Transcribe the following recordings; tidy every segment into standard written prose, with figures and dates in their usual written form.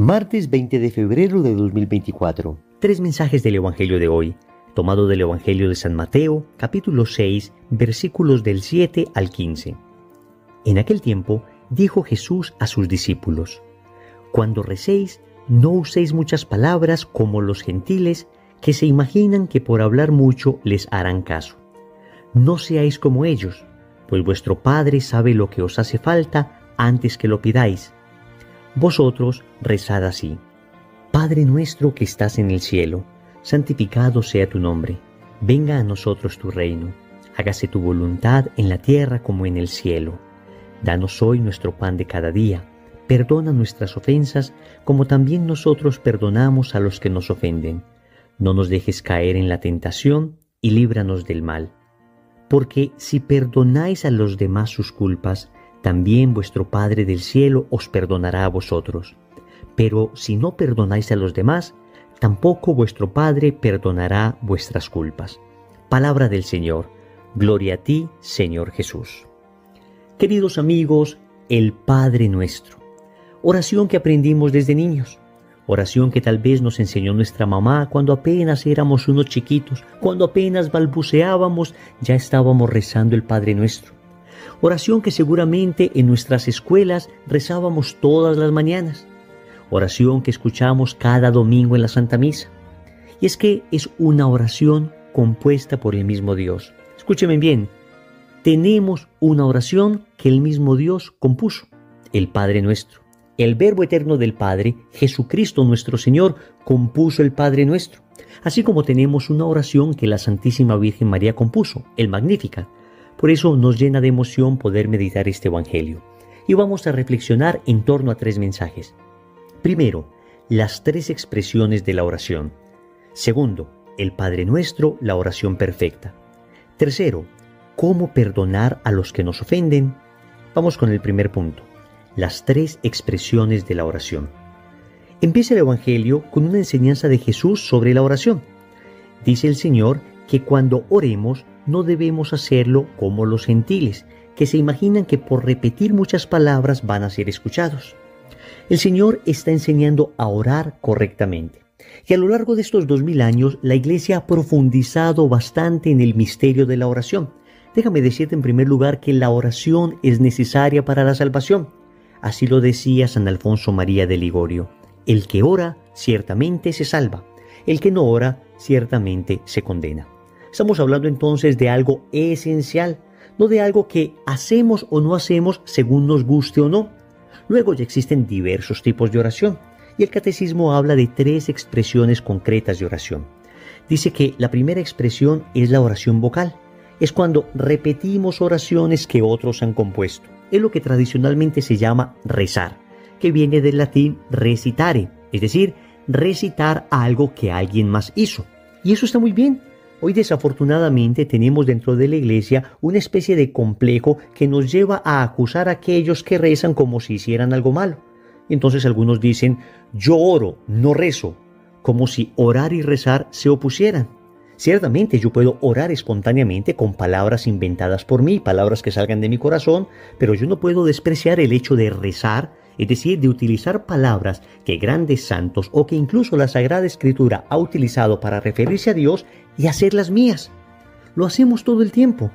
Martes 20 de febrero de 2024. Tres mensajes del Evangelio de hoy, tomado del Evangelio de San Mateo, capítulo 6, versículos del 7 al 15. En aquel tiempo dijo Jesús a sus discípulos: Cuando recéis, no uséis muchas palabras como los gentiles, que se imaginan que por hablar mucho les harán caso. No seáis como ellos, pues vuestro Padre sabe lo que os hace falta antes que lo pidáis. Vosotros rezad así: Padre nuestro que estás en el cielo, santificado sea tu nombre. Venga a nosotros tu reino. Hágase tu voluntad en la tierra como en el cielo. Danos hoy nuestro pan de cada día. Perdona nuestras ofensas, como también nosotros perdonamos a los que nos ofenden. No nos dejes caer en la tentación y líbranos del mal. Porque si perdonáis a los demás sus culpas, también vuestro Padre del cielo os perdonará a vosotros. Pero si no perdonáis a los demás, tampoco vuestro Padre perdonará vuestras culpas. Palabra del Señor. Gloria a ti, Señor Jesús. Queridos amigos, el Padre Nuestro. Oración que aprendimos desde niños. Oración que tal vez nos enseñó nuestra mamá cuando apenas éramos unos chiquitos, cuando apenas balbuceábamos, ya estábamos rezando el Padre Nuestro. Oración que seguramente en nuestras escuelas rezábamos todas las mañanas. Oración que escuchamos cada domingo en la Santa Misa. Y es que es una oración compuesta por el mismo Dios. Escúchenme bien, tenemos una oración que el mismo Dios compuso, el Padre Nuestro. El Verbo eterno del Padre, Jesucristo nuestro Señor, compuso el Padre Nuestro. Así como tenemos una oración que la Santísima Virgen María compuso, el Magnificat. Por eso nos llena de emoción poder meditar este Evangelio. Y vamos a reflexionar en torno a tres mensajes. Primero, las tres expresiones de la oración. Segundo, el Padre Nuestro, la oración perfecta. Tercero, cómo perdonar a los que nos ofenden. Vamos con el primer punto, las tres expresiones de la oración. Empieza el Evangelio con una enseñanza de Jesús sobre la oración. Dice el Señor que cuando oremos no debemos hacerlo como los gentiles, que se imaginan que por repetir muchas palabras van a ser escuchados. El Señor está enseñando a orar correctamente. Y a lo largo de estos 2000 años, la Iglesia ha profundizado bastante en el misterio de la oración. Déjame decirte en primer lugar que la oración es necesaria para la salvación. Así lo decía San Alfonso María de Ligorio: el que ora ciertamente se salva, el que no ora ciertamente se condena. Estamos hablando entonces de algo esencial, no de algo que hacemos o no hacemos según nos guste o no. Luego ya existen diversos tipos de oración y el Catecismo habla de tres expresiones concretas de oración. Dice que la primera expresión es la oración vocal. Es cuando repetimos oraciones que otros han compuesto. Es lo que tradicionalmente se llama rezar, que viene del latín recitare, es decir, recitar algo que alguien más hizo. Y eso está muy bien. Hoy desafortunadamente tenemos dentro de la Iglesia una especie de complejo que nos lleva a acusar a aquellos que rezan como si hicieran algo malo. Y entonces algunos dicen: yo oro, no rezo, como si orar y rezar se opusieran. Ciertamente yo puedo orar espontáneamente con palabras inventadas por mí, palabras que salgan de mi corazón, pero yo no puedo despreciar el hecho de rezar, es decir, de utilizar palabras que grandes santos o que incluso la Sagrada Escritura ha utilizado para referirse a Dios y hacerlas mías. Lo hacemos todo el tiempo.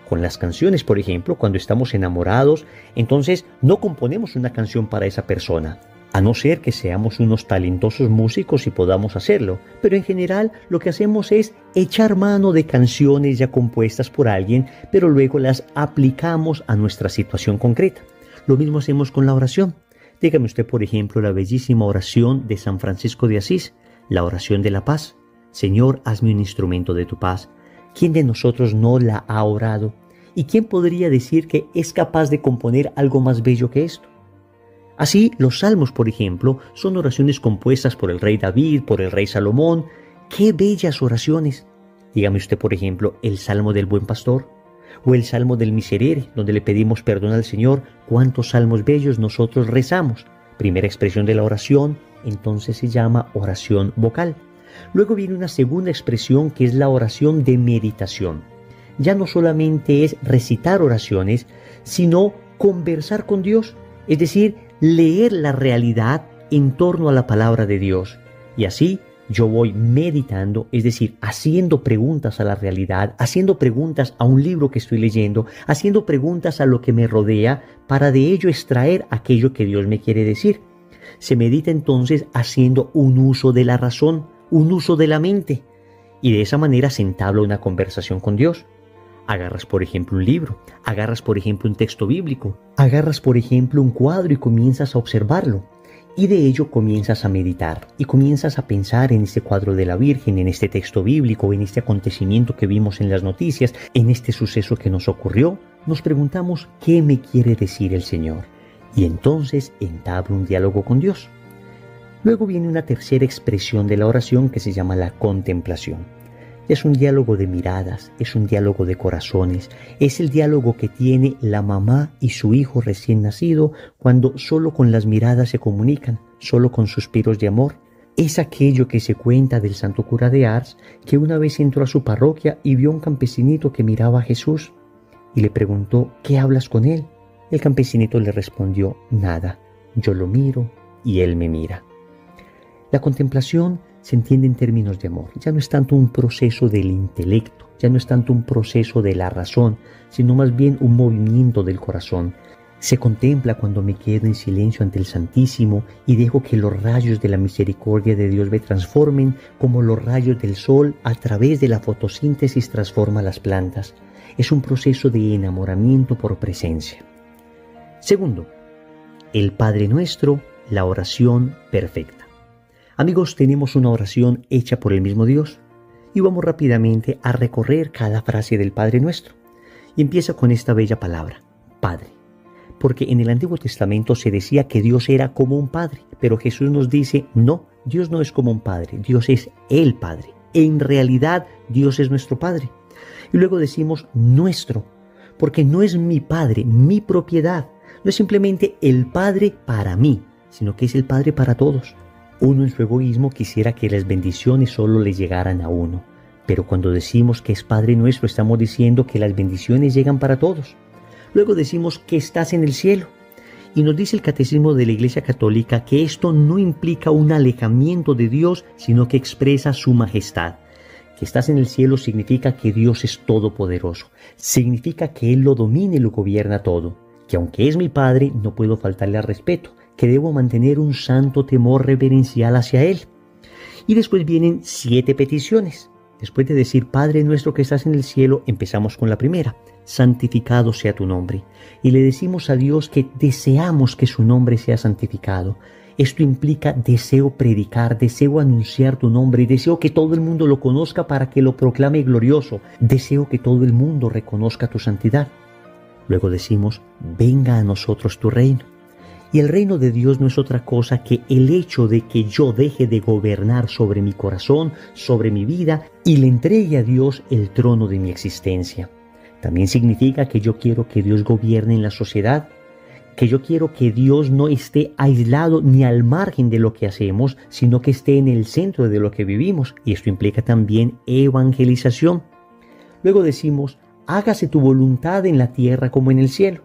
Con las canciones, por ejemplo, cuando estamos enamorados, entonces no componemos una canción para esa persona, a no ser que seamos unos talentosos músicos y podamos hacerlo. Pero en general lo que hacemos es echar mano de canciones ya compuestas por alguien, pero luego las aplicamos a nuestra situación concreta. Lo mismo hacemos con la oración. Dígame usted, por ejemplo, la bellísima oración de San Francisco de Asís, la oración de la paz. Señor, hazme un instrumento de tu paz. ¿Quién de nosotros no la ha orado? ¿Y quién podría decir que es capaz de componer algo más bello que esto? Así, los salmos, por ejemplo, son oraciones compuestas por el rey David, por el rey Salomón. ¡Qué bellas oraciones! Dígame usted, por ejemplo, el Salmo del Buen Pastor o el Salmo del Miserere, donde le pedimos perdón al Señor. ¿Cuántos salmos bellos nosotros rezamos? Primera expresión de la oración, entonces se llama oración vocal. Luego viene una segunda expresión que es la oración de meditación. Ya no solamente es recitar oraciones, sino conversar con Dios, es decir, leer la realidad en torno a la palabra de Dios. Y así yo voy meditando, es decir, haciendo preguntas a la realidad, haciendo preguntas a un libro que estoy leyendo, haciendo preguntas a lo que me rodea para de ello extraer aquello que Dios me quiere decir. Se medita entonces haciendo un uso de la razón, un uso de la mente, y de esa manera se entabla una conversación con Dios. Agarras, por ejemplo, un libro, agarras, por ejemplo, un texto bíblico, agarras, por ejemplo, un cuadro y comienzas a observarlo. Y de ello comienzas a meditar y comienzas a pensar en este cuadro de la Virgen, en este texto bíblico, en este acontecimiento que vimos en las noticias, en este suceso que nos ocurrió. Nos preguntamos, ¿qué me quiere decir el Señor? Y entonces entablo un diálogo con Dios. Luego viene una tercera expresión de la oración que se llama la contemplación. Es un diálogo de miradas, es un diálogo de corazones, es el diálogo que tiene la mamá y su hijo recién nacido cuando solo con las miradas se comunican, solo con suspiros de amor. Es aquello que se cuenta del santo cura de Ars, que una vez entró a su parroquia y vio a un campesinito que miraba a Jesús y le preguntó, ¿qué hablas con él? El campesinito le respondió, nada, yo lo miro y él me mira. La contemplación se entiende en términos de amor. Ya no es tanto un proceso del intelecto, ya no es tanto un proceso de la razón, sino más bien un movimiento del corazón. Se contempla cuando me quedo en silencio ante el Santísimo y dejo que los rayos de la misericordia de Dios me transformen como los rayos del sol a través de la fotosíntesis transforma las plantas. Es un proceso de enamoramiento por presencia. Segundo, el Padre Nuestro, la oración perfecta. Amigos, tenemos una oración hecha por el mismo Dios y vamos rápidamente a recorrer cada frase del Padre Nuestro. Y empieza con esta bella palabra, Padre. Porque en el Antiguo Testamento se decía que Dios era como un Padre, pero Jesús nos dice, no, Dios no es como un Padre, Dios es el Padre. En realidad, Dios es nuestro Padre. Y luego decimos nuestro, porque no es mi Padre, mi propiedad. No es simplemente el Padre para mí, sino que es el Padre para todos. Uno en su egoísmo quisiera que las bendiciones solo le llegaran a uno, pero cuando decimos que es Padre Nuestro estamos diciendo que las bendiciones llegan para todos. Luego decimos que estás en el cielo y nos dice el Catecismo de la Iglesia Católica que esto no implica un alejamiento de Dios, sino que expresa su majestad. Que estás en el cielo significa que Dios es todopoderoso, significa que Él lo domina y lo gobierna todo, que aunque es mi Padre no puedo faltarle al respeto, que debo mantener un santo temor reverencial hacia Él. Y después vienen 7 peticiones. Después de decir, Padre nuestro que estás en el cielo, empezamos con la primera, santificado sea tu nombre. Y le decimos a Dios que deseamos que su nombre sea santificado. Esto implica deseo predicar, deseo anunciar tu nombre y deseo que todo el mundo lo conozca para que lo proclame glorioso. Deseo que todo el mundo reconozca tu santidad. Luego decimos, venga a nosotros tu reino. Y el reino de Dios no es otra cosa que el hecho de que yo deje de gobernar sobre mi corazón, sobre mi vida, y le entregue a Dios el trono de mi existencia. También significa que yo quiero que Dios gobierne en la sociedad, que yo quiero que Dios no esté aislado ni al margen de lo que hacemos, sino que esté en el centro de lo que vivimos. Y esto implica también evangelización. Luego decimos, hágase tu voluntad en la tierra como en el cielo.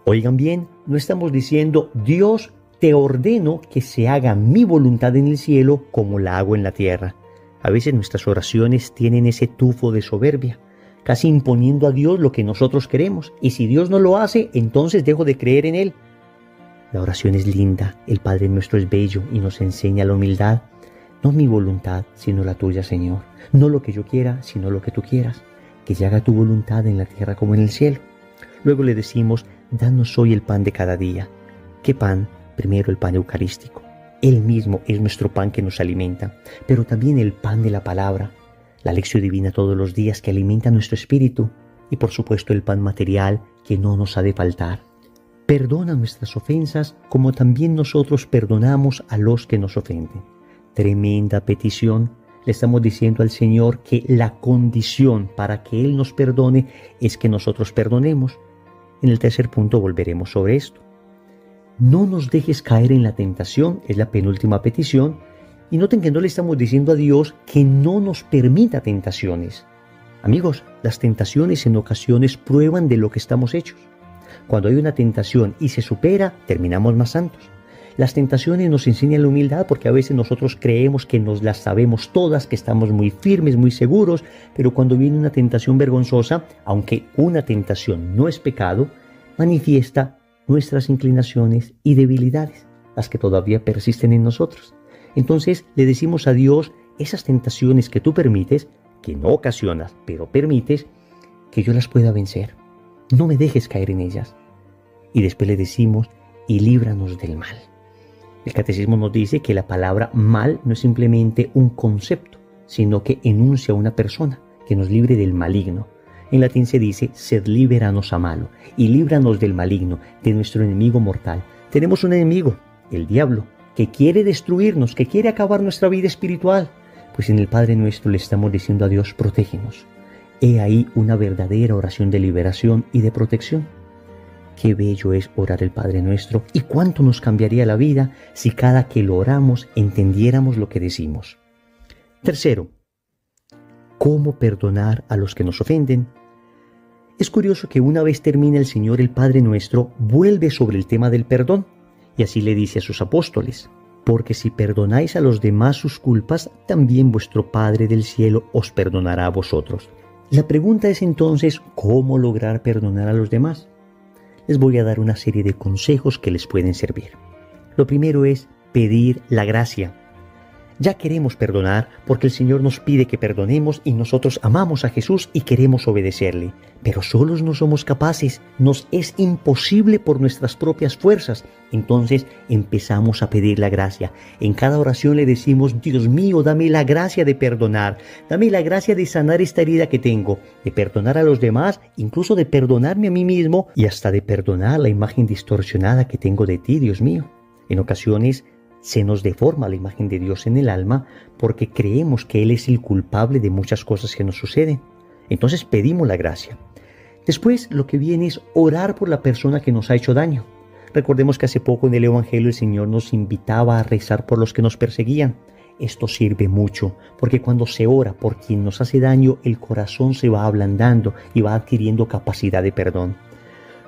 Oigan bien, no estamos diciendo, Dios, te ordeno que se haga mi voluntad en el cielo como la hago en la tierra. A veces nuestras oraciones tienen ese tufo de soberbia, casi imponiendo a Dios lo que nosotros queremos. Y si Dios no lo hace, entonces dejo de creer en Él. La oración es linda, el Padre Nuestro es bello y nos enseña la humildad. No mi voluntad, sino la tuya, Señor. No lo que yo quiera, sino lo que tú quieras. Que se haga tu voluntad en la tierra como en el cielo. Luego le decimos, danos hoy el pan de cada día. ¿Qué pan? Primero el pan eucarístico. Él mismo es nuestro pan que nos alimenta, pero también el pan de la palabra, la lección divina todos los días que alimenta nuestro espíritu y por supuesto el pan material que no nos ha de faltar. Perdona nuestras ofensas como también nosotros perdonamos a los que nos ofenden. Tremenda petición. Le estamos diciendo al Señor que la condición para que Él nos perdone es que nosotros perdonemos. En el tercer punto volveremos sobre esto. No nos dejes caer en la tentación, es la penúltima petición. Y noten que no le estamos diciendo a Dios que no nos permita tentaciones. Amigos, las tentaciones en ocasiones prueban de lo que estamos hechos. Cuando hay una tentación y se supera, terminamos más santos. Las tentaciones nos enseñan la humildad porque a veces nosotros creemos que nos las sabemos todas, que estamos muy firmes, muy seguros, pero cuando viene una tentación vergonzosa, aunque una tentación no es pecado, manifiesta nuestras inclinaciones y debilidades, las que todavía persisten en nosotros. Entonces le decimos a Dios, esas tentaciones que tú permites, que no ocasionas, pero permites, que yo las pueda vencer. No me dejes caer en ellas. Y después le decimos, y líbranos del mal. El catecismo nos dice que la palabra mal no es simplemente un concepto, sino que enuncia a una persona que nos libre del maligno. En latín se dice, sed liberanos a malo, y líbranos del maligno, de nuestro enemigo mortal. Tenemos un enemigo, el diablo, que quiere destruirnos, que quiere acabar nuestra vida espiritual. Pues en el Padre Nuestro le estamos diciendo a Dios, protégenos. He ahí una verdadera oración de liberación y de protección. Qué bello es orar el Padre Nuestro y cuánto nos cambiaría la vida si cada que lo oramos entendiéramos lo que decimos. Tercero, ¿cómo perdonar a los que nos ofenden? Es curioso que una vez termina el Señor el Padre Nuestro, vuelve sobre el tema del perdón y así le dice a sus apóstoles, porque si perdonáis a los demás sus culpas, también vuestro Padre del cielo os perdonará a vosotros. La pregunta es entonces, ¿cómo lograr perdonar a los demás? Les voy a dar una serie de consejos que les pueden servir. Lo primero es pedir la gracia. Ya queremos perdonar porque el Señor nos pide que perdonemos y nosotros amamos a Jesús y queremos obedecerle. Pero solos no somos capaces, nos es imposible por nuestras propias fuerzas. Entonces empezamos a pedir la gracia. En cada oración le decimos, Dios mío, dame la gracia de perdonar, dame la gracia de sanar esta herida que tengo, de perdonar a los demás, incluso de perdonarme a mí mismo y hasta de perdonar la imagen distorsionada que tengo de ti, Dios mío. En ocasiones se nos deforma la imagen de Dios en el alma porque creemos que Él es el culpable de muchas cosas que nos suceden. Entonces pedimos la gracia. Después lo que viene es orar por la persona que nos ha hecho daño. Recordemos que hace poco en el Evangelio el Señor nos invitaba a rezar por los que nos perseguían. Esto sirve mucho porque cuando se ora por quien nos hace daño, el corazón se va ablandando y va adquiriendo capacidad de perdón.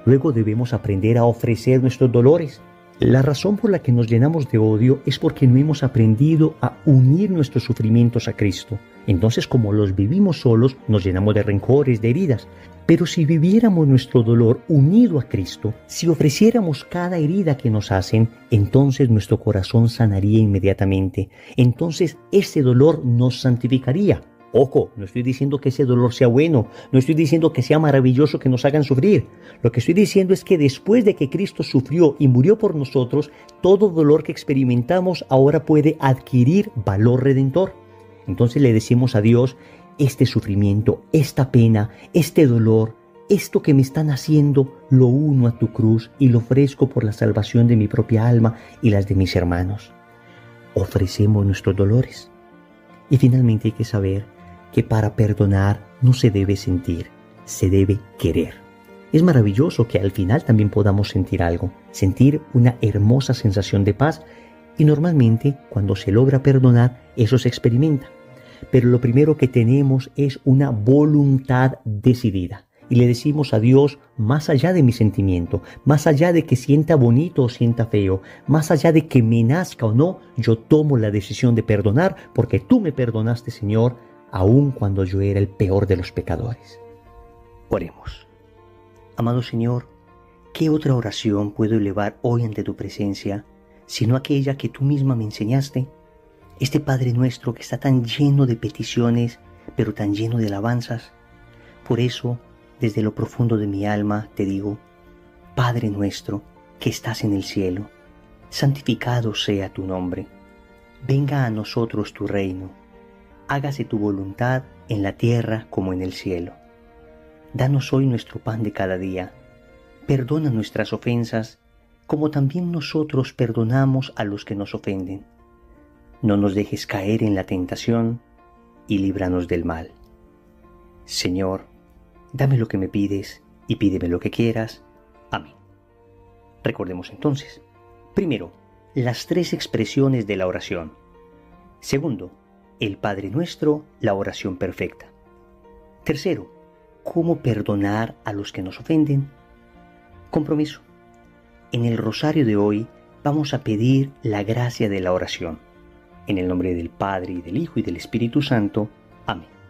Luego debemos aprender a ofrecer nuestros dolores. La razón por la que nos llenamos de odio es porque no hemos aprendido a unir nuestros sufrimientos a Cristo. Entonces, como los vivimos solos, nos llenamos de rencores, de heridas. Pero si viviéramos nuestro dolor unido a Cristo, si ofreciéramos cada herida que nos hacen, entonces nuestro corazón sanaría inmediatamente. Entonces ese dolor nos santificaría. Ojo, no estoy diciendo que ese dolor sea bueno, no estoy diciendo que sea maravilloso que nos hagan sufrir. Lo que estoy diciendo es que después de que Cristo sufrió y murió por nosotros, todo dolor que experimentamos ahora puede adquirir valor redentor. Entonces le decimos a Dios, este sufrimiento, esta pena, este dolor, esto que me están haciendo, lo uno a tu cruz y lo ofrezco por la salvación de mi propia alma y las de mis hermanos. Ofrecemos nuestros dolores. Y finalmente hay que saber que para perdonar no se debe sentir, se debe querer. Es maravilloso que al final también podamos sentir algo, sentir una hermosa sensación de paz y normalmente cuando se logra perdonar eso se experimenta. Pero lo primero que tenemos es una voluntad decidida y le decimos a Dios, más allá de mi sentimiento, más allá de que sienta bonito o sienta feo, más allá de que me nazca o no, yo tomo la decisión de perdonar porque tú me perdonaste, Señor, aun cuando yo era el peor de los pecadores. Oremos. Amado Señor, ¿qué otra oración puedo elevar hoy ante tu presencia, sino aquella que tú misma me enseñaste? Este Padre Nuestro que está tan lleno de peticiones, pero tan lleno de alabanzas. Por eso, desde lo profundo de mi alma, te digo, Padre Nuestro que estás en el cielo, santificado sea tu nombre. Venga a nosotros tu reino. Hágase tu voluntad en la tierra como en el cielo. Danos hoy nuestro pan de cada día. Perdona nuestras ofensas, como también nosotros perdonamos a los que nos ofenden. No nos dejes caer en la tentación y líbranos del mal. Señor, dame lo que me pides y pídeme lo que quieras. Amén. Recordemos entonces, primero, las 3 expresiones de la oración. Segundo, el Padre Nuestro, la oración perfecta. Tercero, cómo perdonar a los que nos ofenden. Compromiso. En el rosario de hoy, vamos a pedir la gracia de la oración. En el nombre del Padre, y del Hijo, y del Espíritu Santo. Amén.